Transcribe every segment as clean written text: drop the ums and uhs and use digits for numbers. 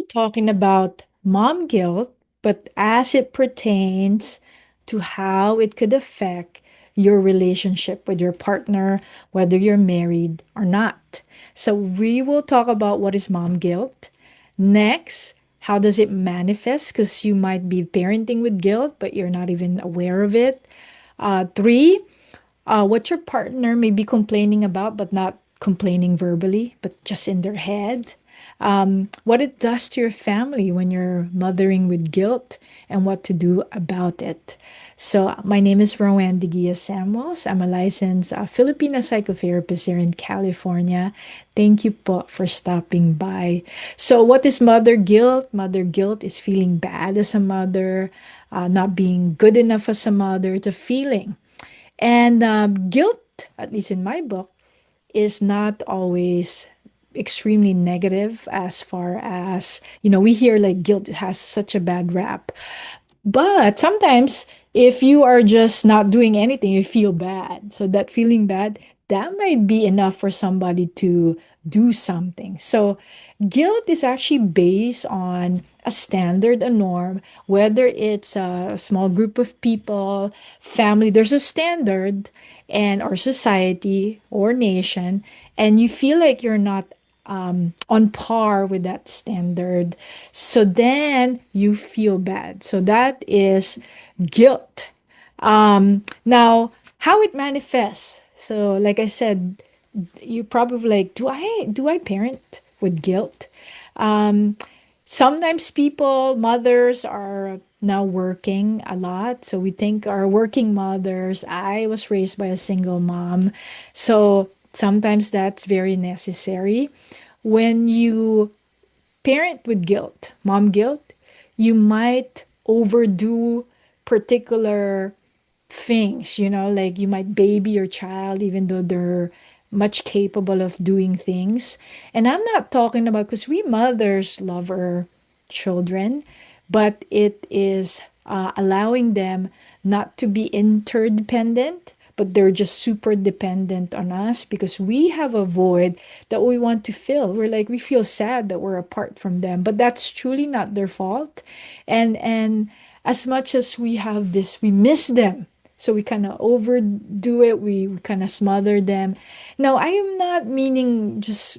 talking about mom guilt, but as it pertains to how it could affect your relationship with your partner, whether you're married or not. So, we will talk about what is mom guilt. Next, how does it manifest? Because you might be parenting with guilt, but you're not even aware of it. Three, what your partner may be complaining about, but not complaining verbally, but just in their head. What it does to your family when you're mothering with guilt and what to do about it. So, my name is Rowan Digia Samuels. I'm a licensed Filipino psychotherapist here in California. Thank you po for stopping by. So, what is mother guilt? Mother guilt is feeling bad as a mother, not being good enough as a mother. It's a feeling and guilt, at least in my book, is not always extremely negative as far as, we hear like guilt has such a bad rap. But sometimes, if you are just not doing anything, you feel bad. So, that feeling bad, that might be enough for somebody to do something. So, guilt is actually based on a standard, a norm, whether it's a small group of people, family, there's a standard, and or society or nation, and you feel like you're not on par with that standard. So then you feel bad. So that is guilt. Now, how it manifests. So, like I said, you probably like, do I parent with guilt? Um, Sometimes people, mothers are now working a lot. So we think our working mothers. I was raised by a single mom. So sometimes that's very necessary. When you parent with guilt, mom guilt, you might overdo particular things, like you might baby your child even though they're much capable of doing things. And I'm not talking about because we mothers love our children, but it is allowing them not to be interdependent, but they're just super dependent on us because we have a void that we want to fill. We're like, we feel sad that we're apart from them, but that's truly not their fault. And as much as we have this, we miss them. So we kind of overdo it. We kind of smother them. Now, I am not meaning just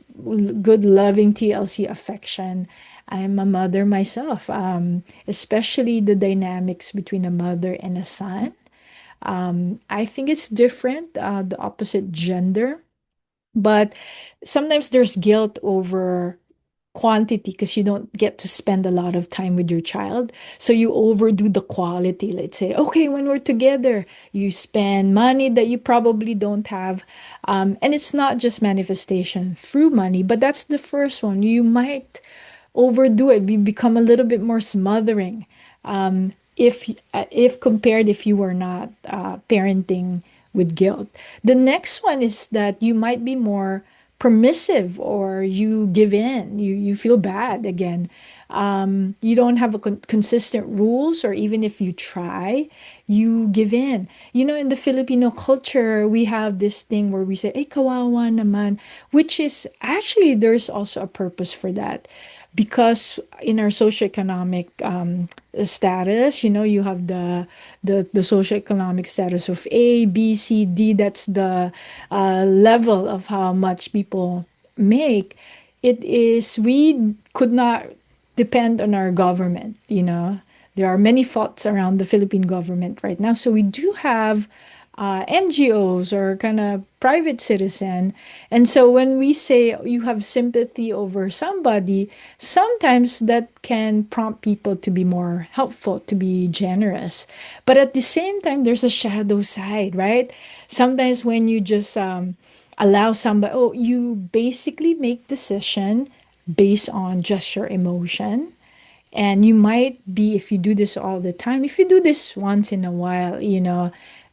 good, loving TLC affection. I am a mother myself, especially the dynamics between a mother and a son. I think it's different, the opposite gender, but sometimes there's guilt over quantity because you don't get to spend a lot of time with your child. So you overdo the quality. Let's say, okay, when we're together, you spend money that you probably don't have. And it's not just manifestation through money, but that's the first one. You might overdo it. We become a little bit more smothering. If compared if you were not parenting with guilt. The next one is that you might be more permissive or you give in, you feel bad again. You don't have a consistent rules, or even if you try, you give in. In the Filipino culture, we have this thing where we say, "Ay, kawawa naman," which is actually there's also a purpose for that. Because in our socioeconomic status, you have the socioeconomic status of A, B, C, D. That's the level of how much people make. It is, we could not depend on our government. There are many faults around the Philippine government right now. So we do have NGOs or kind of private citizen. And so when we say you have sympathy over somebody, sometimes that can prompt people to be more helpful, to be generous. But at the same time, there's a shadow side, right? Sometimes when you just allow somebody, oh, you basically make decision based on just your emotion. And you might be, if you do this all the time, if you do this once in a while,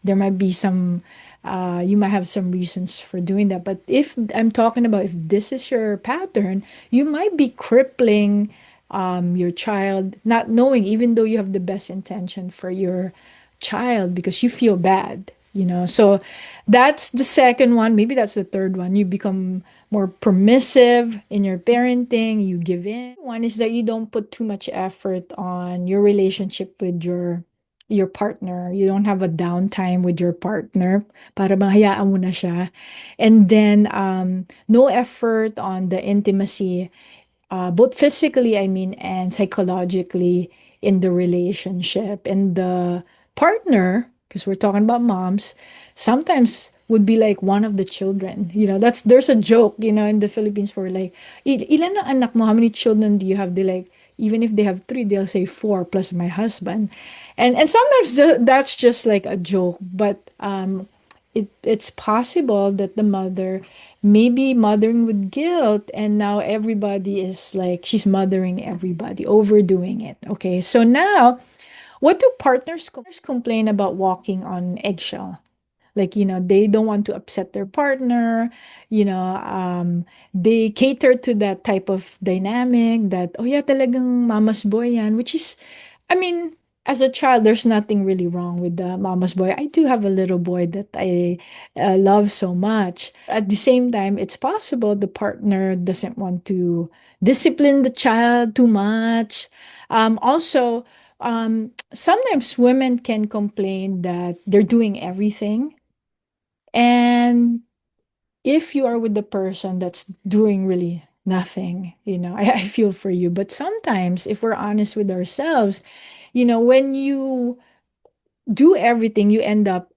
there might be some, you might have some reasons for doing that. But if I'm talking about if this is your pattern, you might be crippling your child, not knowing, even though you have the best intention for your child because you feel bad. So that's the second one. Maybe that's the third one. You become more permissive in your parenting, you give in. One is that you don't put too much effort on your relationship with your partner. You don't have a downtime with your partner para mahayaan mo na siya. And then no effort on the intimacy, both physically, I mean, and psychologically in the relationship. And the partner, because we're talking about moms, sometimes would be like one of the children. That's there's a joke, in the Philippines for like, ilan na anak mo? How many children do you have? They like, even if they have three, they'll say four plus my husband. And sometimes that's just like a joke, but it's possible that the mother may be mothering with guilt, and now everybody is like she's mothering everybody, overdoing it. Okay, so now what do partners complain about walking on eggshell? Like, they don't want to upset their partner, they cater to that type of dynamic that, oh yeah, talagang mama's boy yan, which is, I mean, as a child, there's nothing really wrong with the mama's boy. I do have a little boy that I love so much. At the same time, it's possible the partner doesn't want to discipline the child too much. Also, sometimes women can complain that they're doing everything. And if you are with the person that's doing really nothing, I feel for you. But sometimes, if we're honest with ourselves, when you do everything, you end up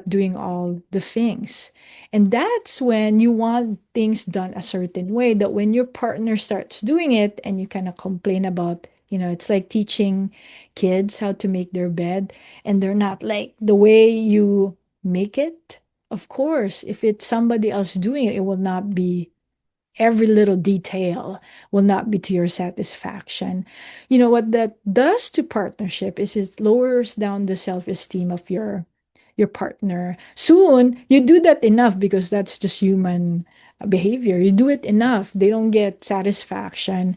doing all the things. And that's when you want things done a certain way, that when your partner starts doing it and you kind of complain about, it's like teaching kids how to make their bed, and they're not like the way you make it. Of course, if it's somebody else doing it, it will not be, every little detail will not be to your satisfaction. What that does to partnership is it lowers down the self-esteem of your partner. Soon, you do that enough because that's just human behavior. You do it enough, they don't get satisfaction.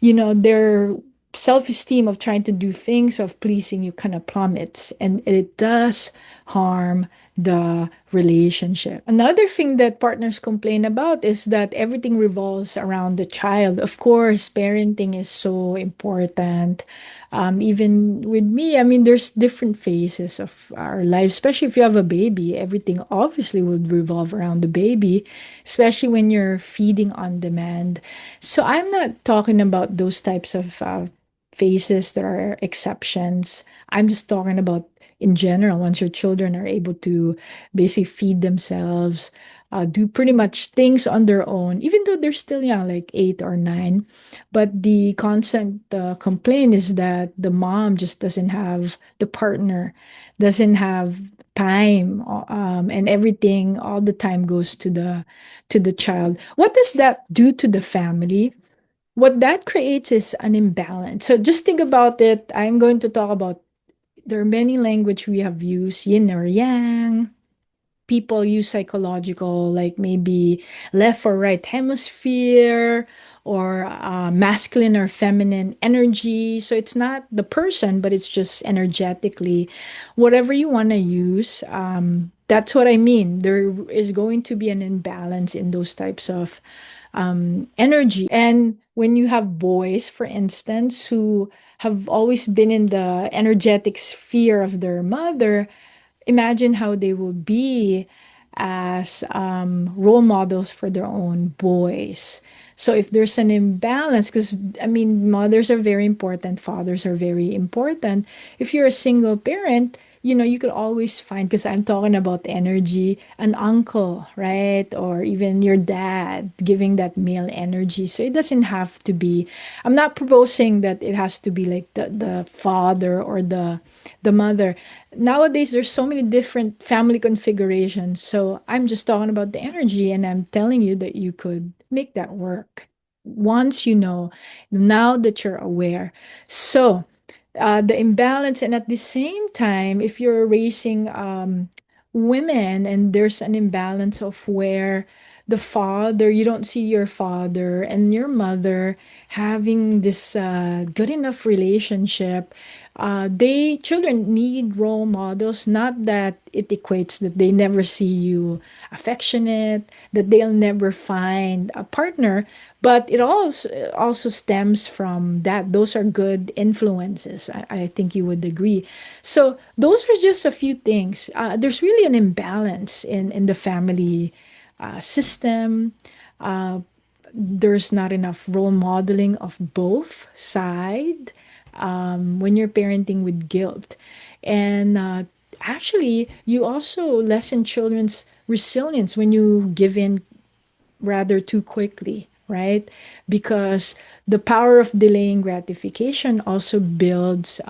Their self-esteem of trying to do things of pleasing you kind of plummets, and it does harm the relationship. Another thing that partners complain about is that everything revolves around the child. Of course, parenting is so important. Even with me, I mean, there's different phases of our life, especially if you have a baby. Everything obviously would revolve around the baby, especially when you're feeding on demand. So I'm not talking about those types of phases that are exceptions. I'm just talking about in general, once your children are able to basically feed themselves, do pretty much things on their own, even though they're still young, like 8 or 9. But the constant complaint is that the mom just doesn't have, the partner doesn't have time, and everything, all the time goes to the child. What does that do to the family? What that creates is an imbalance. So just think about it. I'm going to talk about, there are many language we have used, yin or yang. People use psychological, like maybe left or right hemisphere, or masculine or feminine energy. So it's not the person, but it's just energetically. Whatever you want to use, that's what I mean. There is going to be an imbalance in those types of energy. And when you have boys, for instance, who have always been in the energetic sphere of their mother, imagine how they will be as role models for their own boys. So if there's an imbalance, because I mean, mothers are very important, fathers are very important. If you're a single parent, you could always find, because I'm talking about energy, an uncle, right? Or even your dad giving that male energy. So it doesn't have to be, I'm not proposing that it has to be like the father or the mother. Nowadays, there's so many different family configurations. So I'm just talking about the energy, and I'm telling you that you could make that work once now that you're aware. So, the imbalance, and at the same time, if you're raising women and there's an imbalance of where the father, you don't see your father and your mother having this good enough relationship. They children need role models, not that it equates that they never see you affectionate, that they'll never find a partner, but it also stems from that. Those are good influences. I think you would agree. So those are just a few things. There's really an imbalance in the family system. Uh, there's not enough role modeling of both side when you're parenting with guilt. And actually, you also lessen children's resilience when you give in rather too quickly, right? Because the power of delaying gratification also builds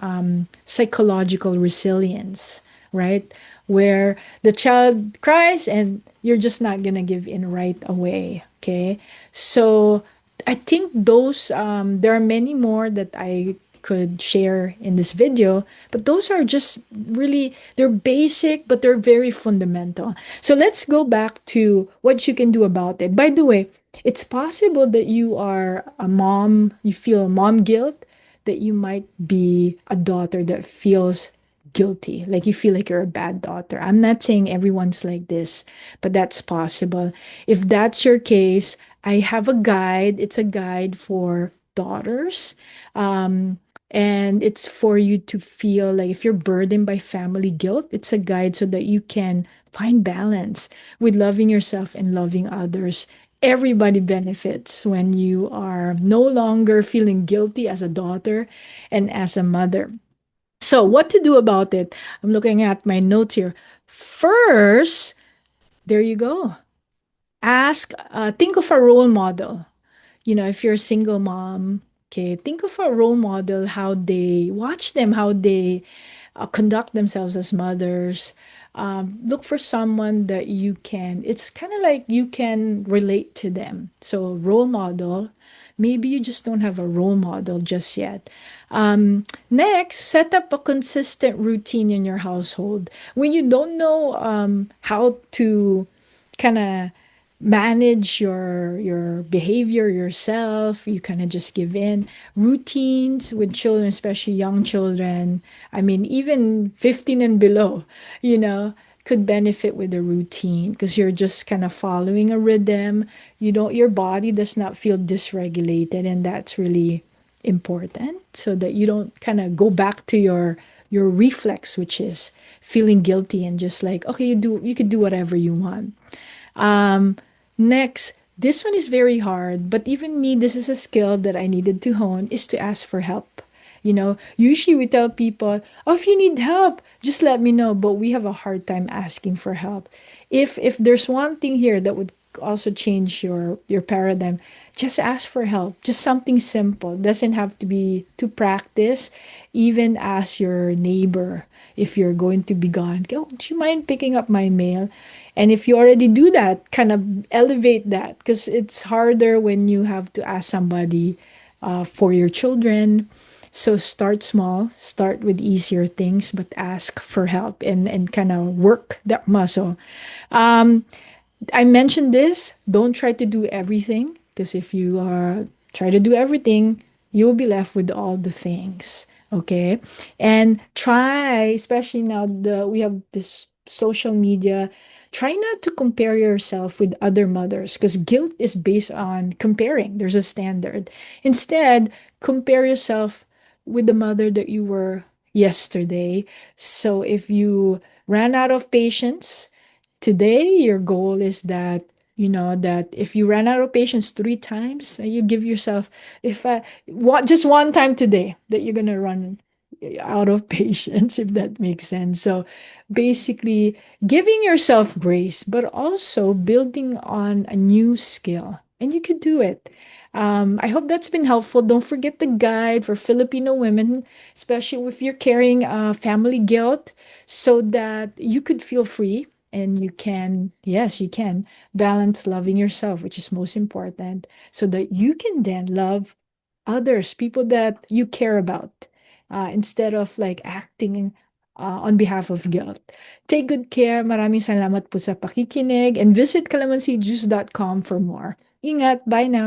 psychological resilience, right? Where the child cries and you're just not going to give in right away, okay? So I think those, there are many more that I could share in this video, but those are just really, they're basic, but they're very fundamental. So let's go back to what you can do about it. By the way, it's possible that you are a mom, you feel mom guilt, that you might be a daughter that feels guilty, like you feel like you're a bad daughter. I'm not saying everyone's like this, but that's possible. If that's your case, I have a guide. It's a guide for daughters. Um, and it's for you to feel like if you're burdened by family guilt, it's a guide so that you can find balance with loving yourself and loving others. Everybody benefits when you are no longer feeling guilty as a daughter and as a mother. So, what to do about it? I'm looking at my notes here. First, there you go. Think of a role model. If you're a single mom, okay, think of a role model, how they watch them, how they conduct themselves as mothers. Look for someone that you can, it's kind of like you can relate to them. So, role model, maybe you just don't have a role model just yet. Next, set up a consistent routine in your household. When you don't know how to kind of manage your behavior yourself, you kind of just give in. Routines with children, especially young children, I mean even 15 and below, you know could benefit with a routine because you're just kind of following a rhythm. Your body does not feel dysregulated, and that's really important, so that you don't kind of go back to your reflex, which is feeling guilty and just like, okay, you could do whatever you want. um, Next, this one is very hard, but even me, this is a skill that I needed to hone, is to ask for help. Usually we tell people, oh, if you need help, just let me know. But we have a hard time asking for help. If there's one thing here that would also change your paradigm, just ask for help. Just something simple. Doesn't have to be to practice. Even ask your neighbor if you're going to be gone. Oh, do you mind picking up my mail? And if you already do that, kind of elevate that, because it's harder when you have to ask somebody for your children. So start small, start with easier things, but ask for help and kind of work that muscle. Um, I mentioned this. Don't try to do everything, because if you try to do everything, you'll be left with all the things. Okay, and try, especially now we have this social media. Try not to compare yourself with other mothers, because guilt is based on comparing. There's a standard. Instead, compare yourself with the mother that you were yesterday. So if you ran out of patience today, your goal is that if you ran out of patience 3 times, you give yourself, if I just one time today, that you're gonna run out of patience, if that makes sense. So basically, giving yourself grace, but also building on a new skill, and you could do it. I hope that's been helpful. Don't forget the guide for Filipino women, especially if you're carrying family guilt, so that you could feel free, and you can, yes, you can balance loving yourself, which is most important, so that you can then love others, people that you care about, instead of like acting on behalf of guilt. Take good care. Maraming salamat po sa pakikinig and visit calamansyjuice.com for more. Ingat. Bye now.